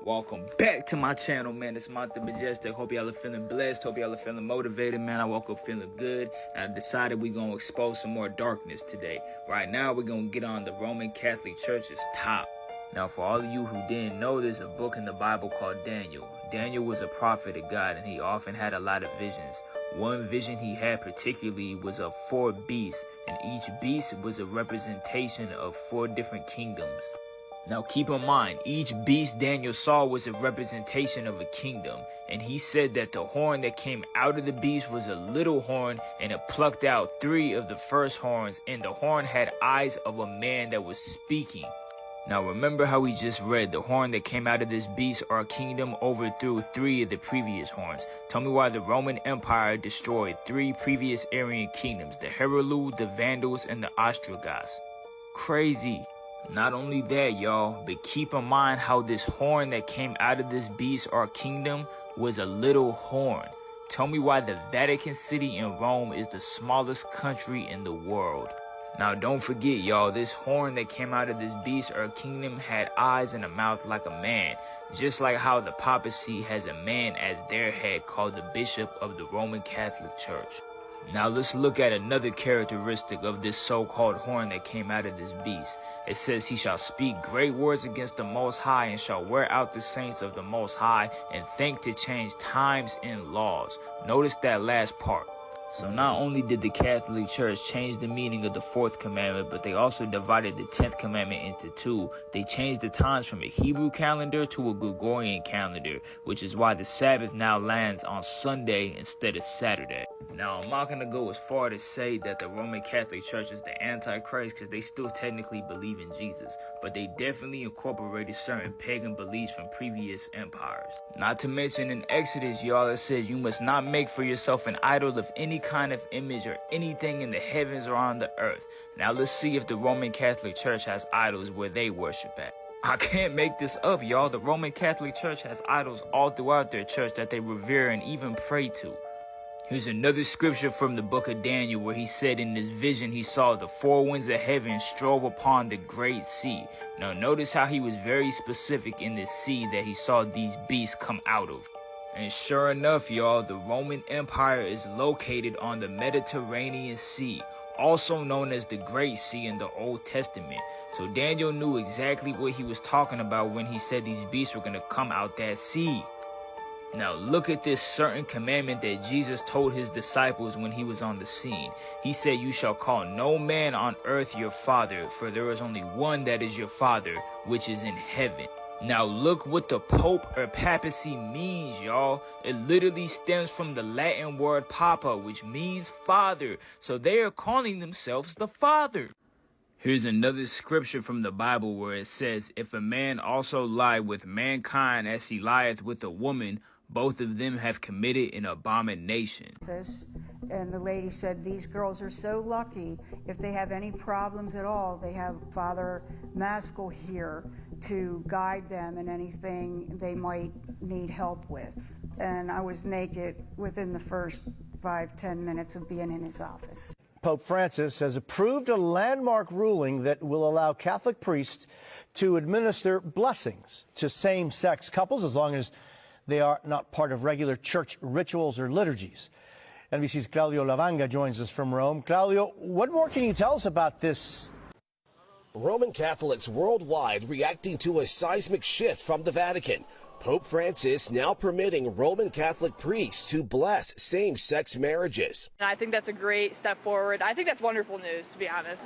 Welcome back to my channel, man. It's Monty Majestic. Hope y'all are feeling blessed. Hope y'all are feeling motivated, man. I woke up feeling good, and I decided we're going to expose some more darkness today. Right now, we're going to get on the Roman Catholic Church's top. Now, for all of you who didn't know, there's a book in the Bible called Daniel. Daniel was a prophet of God, and he often had a lot of visions. One vision he had particularly was of 4 beasts, and each beast was a representation of 4 different kingdoms. Now keep in mind, each beast Daniel saw was a representation of a kingdom, and he said that the horn that came out of the beast was a little horn, and it plucked out 3 of the first horns, and the horn had eyes of a man that was speaking. Now remember how we just read the horn that came out of this beast or kingdom overthrew 3 of the previous horns. Tell me why the Roman Empire destroyed 3 previous Aryan kingdoms, the Heruli, the Vandals, and the Ostrogoths. Crazy. Not only that, y'all, but keep in mind how this horn that came out of this beast or kingdom was a little horn. Tell me why the Vatican City in Rome is the smallest country in the world. Now don't forget, y'all, this horn that came out of this beast or kingdom had eyes and a mouth like a man, just like how the papacy has a man as their head called the Bishop of the Roman Catholic Church. Now let's look at another characteristic of this so-called horn that came out of this beast. It says he shall speak great words against the Most High and shall wear out the saints of the Most High and think to change times and laws. Notice that last part. So not only did the Catholic Church change the meaning of the 4th commandment, but they also divided the 10th commandment into 2. They changed the times from a Hebrew calendar to a Gregorian calendar, which is why the Sabbath now lands on Sunday instead of Saturday. Now, I'm not going to go as far to say that the Roman Catholic Church is the Antichrist, because they still technically believe in Jesus, but they definitely incorporated certain pagan beliefs from previous empires. Not to mention in Exodus, y'all, it says you must not make for yourself an idol of any kind of image or anything in the heavens or on the earth. Now let's see if the Roman Catholic Church has idols where they worship at. I can't make this up, y'all. The Roman Catholic Church has idols all throughout their church that they revere and even pray to. Here's another scripture from the book of Daniel where he said in this vision he saw the 4 winds of heaven strove upon the great sea. Now notice how he was very specific in this sea that he saw these beasts come out of. And sure enough, y'all, the Roman Empire is located on the Mediterranean Sea, also known as the Great Sea in the Old Testament. So Daniel knew exactly what he was talking about when he said these beasts were going to come out that sea. Now look at this certain commandment that Jesus told his disciples when he was on the scene. He said, you shall call no man on earth your father, for there is only one that is your father, which is in heaven. Now look what the Pope or papacy means, y'all. It literally stems from the Latin word papa, which means father. So they are calling themselves the Father. Here's another scripture from the Bible where it says, if a man also lie with mankind as he lieth with a woman, both of them have committed an abomination. And the lady said, these girls are so lucky. If they have any problems at all, they have Father Maskell here to guide them in anything they might need help with. And I was naked within the first 5-10 minutes of being in his office. Pope Francis has approved a landmark ruling that will allow Catholic priests to administer blessings to same-sex couples as long as they are not part of regular church rituals or liturgies. NBC's Claudio Lavanga joins us from Rome. Claudio, what more can you tell us about this? Roman Catholics worldwide reacting to a seismic shift from the Vatican. Pope Francis now permitting Roman Catholic priests to bless same-sex marriages. I think that's a great step forward. I think that's wonderful news, to be honest.